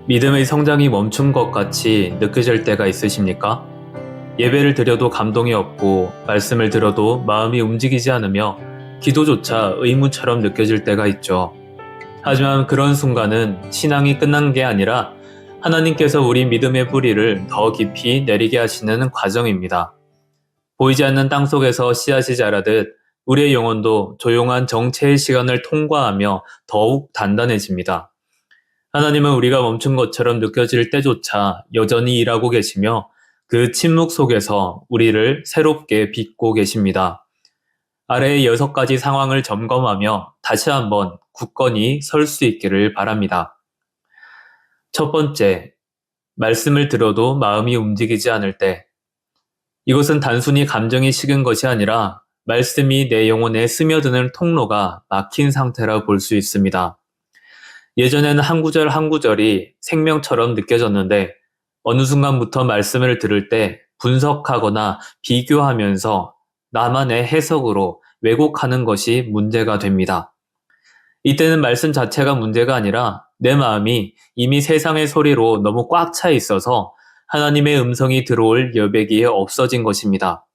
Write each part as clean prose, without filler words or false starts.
믿음의 성장이 멈춘 것 같이 느껴질 때가 있으십니까? 예배를 드려도 감동이 없고 말씀을 들어도 마음이 움직이지 않으며 기도조차 의무처럼 느껴질 때가 있죠. 하지만 그런 순간은 신앙이 끝난 게 아니라 하나님께서 우리 믿음의 뿌리를 더 깊이 내리게 하시는 과정입니다. 보이지 않는 땅 속에서 씨앗이 자라듯 우리의 영혼도 조용한 정체의 시간을 통과하며 더욱 단단해집니다. 하나님은 우리가 멈춘 것처럼 느껴질 때조차 여전히 일하고 계시며 그 침묵 속에서 우리를 새롭게 빚고 계십니다. 아래의 6가지 상황을 점검하며 다시 한번 굳건히 설 수 있기를 바랍니다. 첫 번째, 말씀을 들어도 마음이 움직이지 않을 때. 이것은 단순히 감정이 식은 것이 아니라 말씀이 내 영혼에 스며드는 통로가 막힌 상태라 볼 수 있습니다. 예전에는 한 구절 한 구절이 생명처럼 느껴졌는데 어느 순간부터 말씀을 들을 때 분석하거나 비교하면서 나만의 해석으로 왜곡하는 것이 문제가 됩니다. 이때는 말씀 자체가 문제가 아니라 내 마음이 이미 세상의 소리로 너무 꽉 차 있어서 하나님의 음성이 들어올 여백이 없어진 것입니다.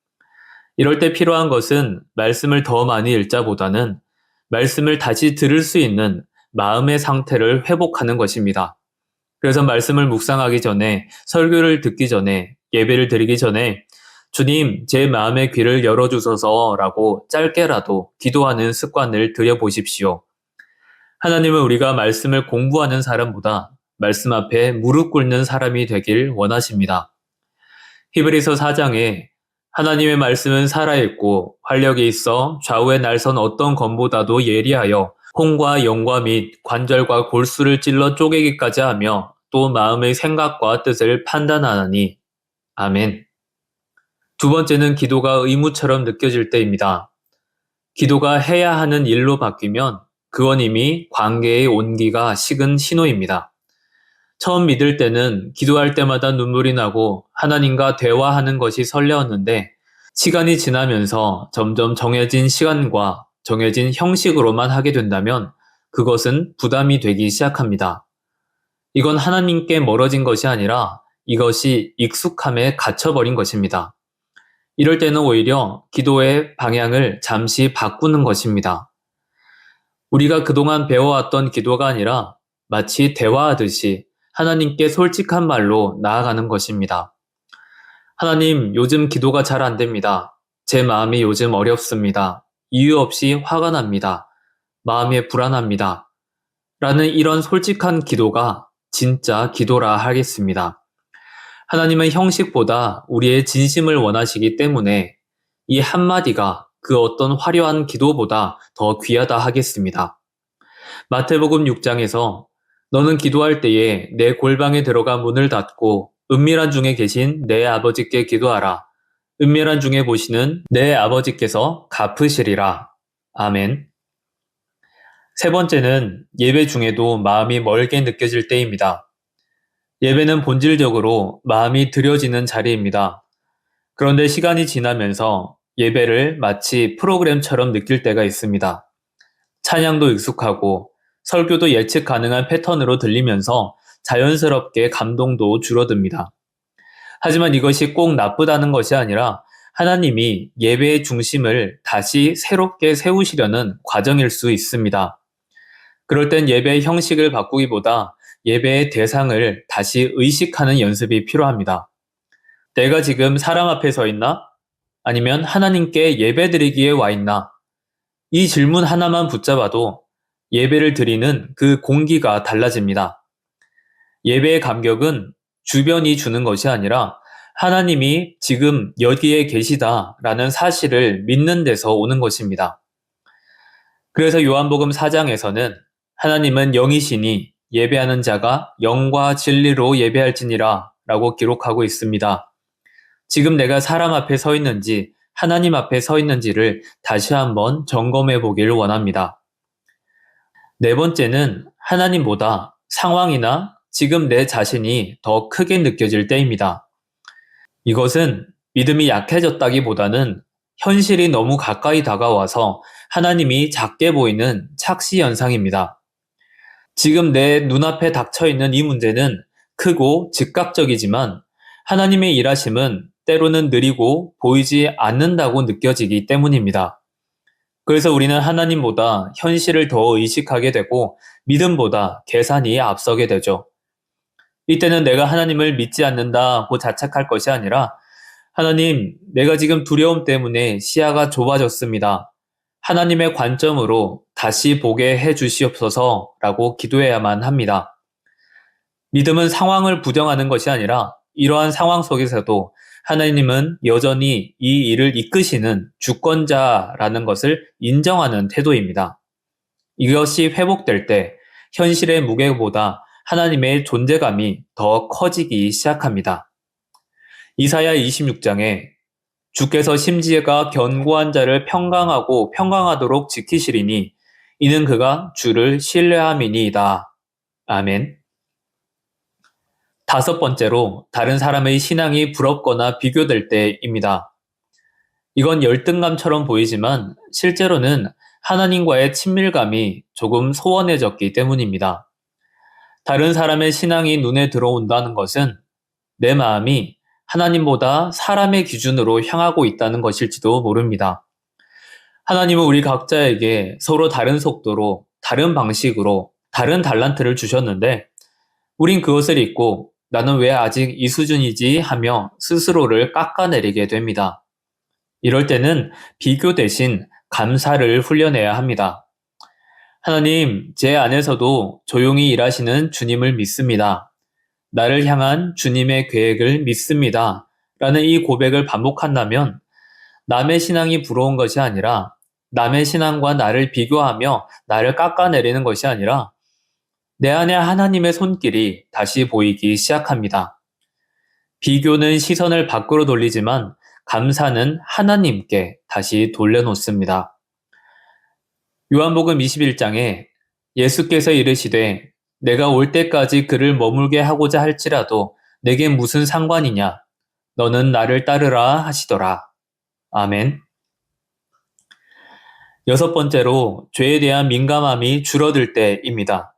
이럴 때 필요한 것은 말씀을 더 많이 읽자보다는 말씀을 다시 들을 수 있는 마음의 상태를 회복하는 것입니다. 그래서 말씀을 묵상하기 전에, 설교를 듣기 전에, 예배를 드리기 전에 주님, 제 마음의 귀를 열어주소서라고 짧게라도 기도하는 습관을 들여보십시오. 하나님은 우리가 말씀을 공부하는 사람보다 말씀 앞에 무릎 꿇는 사람이 되길 원하십니다. 히브리서 4장에 하나님의 말씀은 살아있고 활력이 있어 좌우에 날선 어떤 검보다도 예리하여 혼과 영과 및 관절과 골수를 찔러 쪼개기까지 하며 또 마음의 생각과 뜻을 판단하나니. 아멘. 두 번째는 기도가 의무처럼 느껴질 때입니다. 기도가 해야 하는 일로 바뀌면 그건 이미 관계의 온기가 식은 신호입니다. 처음 믿을 때는 기도할 때마다 눈물이 나고 하나님과 대화하는 것이 설레었는데 시간이 지나면서 점점 정해진 시간과 정해진 형식으로만 하게 된다면 그것은 부담이 되기 시작합니다. 이건 하나님께 멀어진 것이 아니라 이것이 익숙함에 갇혀버린 것입니다. 이럴 때는 오히려 기도의 방향을 잠시 바꾸는 것입니다. 우리가 그동안 배워왔던 기도가 아니라 마치 대화하듯이 하나님께 솔직한 말로 나아가는 것입니다. 하나님, 요즘 기도가 잘 안 됩니다. 제 마음이 요즘 어렵습니다. 이유 없이 화가 납니다. 마음이 불안합니다. 라는 이런 솔직한 기도가 진짜 기도라 하겠습니다. 하나님은 형식보다 우리의 진심을 원하시기 때문에 이 한마디가 그 어떤 화려한 기도보다 더 귀하다 하겠습니다. 마태복음 6장에서 너는 기도할 때에 내 골방에 들어가 문을 닫고 은밀한 중에 계신 내 아버지께 기도하라. 은밀한 중에 보시는 내 아버지께서 갚으시리라. 아멘. 세 번째는 예배 중에도 마음이 멀게 느껴질 때입니다. 예배는 본질적으로 마음이 들여지는 자리입니다. 그런데 시간이 지나면서 예배를 마치 프로그램처럼 느낄 때가 있습니다. 찬양도 익숙하고 설교도 예측 가능한 패턴으로 들리면서 자연스럽게 감동도 줄어듭니다. 하지만 이것이 꼭 나쁘다는 것이 아니라 하나님이 예배의 중심을 다시 새롭게 세우시려는 과정일 수 있습니다. 그럴 땐 예배의 형식을 바꾸기보다 예배의 대상을 다시 의식하는 연습이 필요합니다. 내가 지금 사람 앞에 서 있나? 아니면 하나님께 예배드리기에 와 있나? 이 질문 하나만 붙잡아도 예배를 드리는 그 공기가 달라집니다. 예배의 감격은 주변이 주는 것이 아니라 하나님이 지금 여기에 계시다라는 사실을 믿는 데서 오는 것입니다. 그래서 요한복음 4장에서는 하나님은 영이시니 예배하는 자가 영과 진리로 예배할지니라 라고 기록하고 있습니다. 지금 내가 사람 앞에 서 있는지 하나님 앞에 서 있는지를 다시 한번 점검해 보기를 원합니다. 네 번째는 하나님보다 상황이나 지금 내 자신이 더 크게 느껴질 때입니다. 이것은 믿음이 약해졌다기보다는 현실이 너무 가까이 다가와서 하나님이 작게 보이는 착시 현상입니다. 지금 내 눈앞에 닥쳐있는 이 문제는 크고 즉각적이지만 하나님의 일하심은 때로는 느리고 보이지 않는다고 느껴지기 때문입니다. 그래서 우리는 하나님보다 현실을 더 의식하게 되고 믿음보다 계산이 앞서게 되죠. 이때는 내가 하나님을 믿지 않는다고 자책할 것이 아니라 하나님, 내가 지금 두려움 때문에 시야가 좁아졌습니다. 하나님의 관점으로 다시 보게 해 주시옵소서라고 기도해야만 합니다. 믿음은 상황을 부정하는 것이 아니라 이러한 상황 속에서도 하나님은 여전히 이 일을 이끄시는 주권자라는 것을 인정하는 태도입니다. 이것이 회복될 때 현실의 무게보다 하나님의 존재감이 더 커지기 시작합니다. 이사야 26장에 주께서 심지가 견고한 자를 평강하고 평강하도록 지키시리니 이는 그가 주를 신뢰함이니이다. 아멘. 다섯 번째로 다른 사람의 신앙이 부럽거나 비교될 때입니다. 이건 열등감처럼 보이지만 실제로는 하나님과의 친밀감이 조금 소원해졌기 때문입니다. 다른 사람의 신앙이 눈에 들어온다는 것은 내 마음이 하나님보다 사람의 기준으로 향하고 있다는 것일지도 모릅니다. 하나님은 우리 각자에게 서로 다른 속도로, 다른 방식으로, 다른 달란트를 주셨는데 우린 그것을 잊고 나는 왜 아직 이 수준이지 하며 스스로를 깎아내리게 됩니다. 이럴 때는 비교 대신 감사를 훈련해야 합니다. 하나님, 제 안에서도 조용히 일하시는 주님을 믿습니다. 나를 향한 주님의 계획을 믿습니다. 라는 이 고백을 반복한다면 남의 신앙이 부러운 것이 아니라 남의 신앙과 나를 비교하며 나를 깎아내리는 것이 아니라 내 안에 하나님의 손길이 다시 보이기 시작합니다. 비교는 시선을 밖으로 돌리지만 감사는 하나님께 다시 돌려놓습니다. 요한복음 21장에 예수께서 이르시되 내가 올 때까지 그를 머물게 하고자 할지라도 내게 무슨 상관이냐? 너는 나를 따르라 하시더라. 아멘. 여섯 번째로 죄에 대한 민감함이 줄어들 때입니다.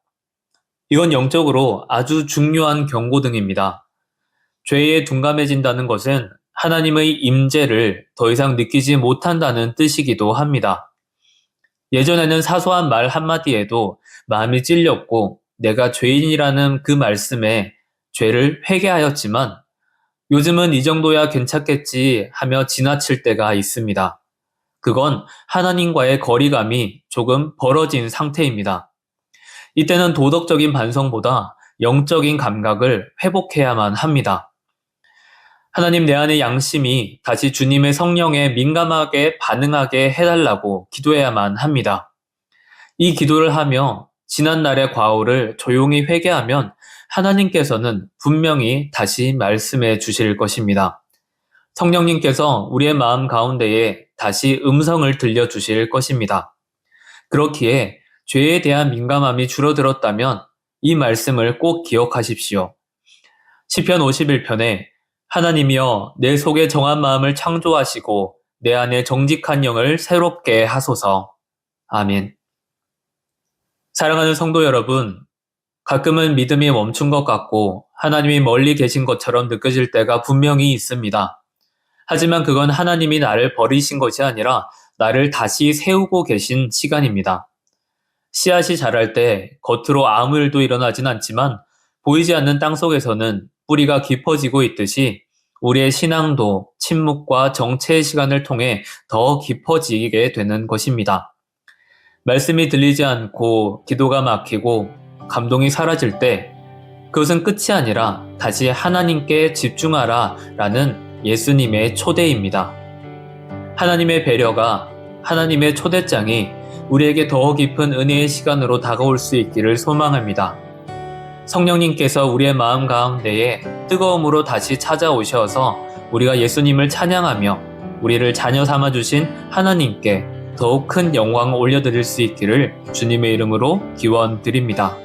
이건 영적으로 아주 중요한 경고등입니다. 죄에 둔감해진다는 것은 하나님의 임재를 더 이상 느끼지 못한다는 뜻이기도 합니다. 예전에는 사소한 말 한마디에도 마음이 찔렸고 내가 죄인이라는 그 말씀에 죄를 회개하였지만 요즘은 이 정도야 괜찮겠지 하며 지나칠 때가 있습니다. 그건 하나님과의 거리감이 조금 벌어진 상태입니다. 이때는 도덕적인 반성보다 영적인 감각을 회복해야만 합니다. 하나님 내 안의 양심이 다시 주님의 성령에 민감하게 반응하게 해달라고 기도해야만 합니다. 이 기도를 하며 지난날의 과오를 조용히 회개하면 하나님께서는 분명히 다시 말씀해 주실 것입니다. 성령님께서 우리의 마음 가운데에 다시 음성을 들려주실 것입니다. 그렇기에 죄에 대한 민감함이 줄어들었다면 이 말씀을 꼭 기억하십시오. 시편 51편에 하나님이여 내 속에 정한 마음을 창조하시고 내 안에 정직한 영을 새롭게 하소서. 아멘. 사랑하는 성도 여러분, 가끔은 믿음이 멈춘 것 같고 하나님이 멀리 계신 것처럼 느껴질 때가 분명히 있습니다. 하지만 그건 하나님이 나를 버리신 것이 아니라 나를 다시 세우고 계신 시간입니다. 씨앗이 자랄 때 겉으로 아무 일도 일어나진 않지만 보이지 않는 땅 속에서는 뿌리가 깊어지고 있듯이 우리의 신앙도 침묵과 정체의 시간을 통해 더 깊어지게 되는 것입니다. 말씀이 들리지 않고 기도가 막히고 감동이 사라질 때 그것은 끝이 아니라 다시 하나님께 집중하라 라는 예수님의 초대입니다. 하나님의 배려가 하나님의 초대장이 우리에게 더 깊은 은혜의 시간으로 다가올 수 있기를 소망합니다. 성령님께서 우리의 마음 가운데에 뜨거움으로 다시 찾아오셔서 우리가 예수님을 찬양하며 우리를 자녀 삼아주신 하나님께 더욱 큰 영광을 올려드릴 수 있기를 주님의 이름으로 기원드립니다.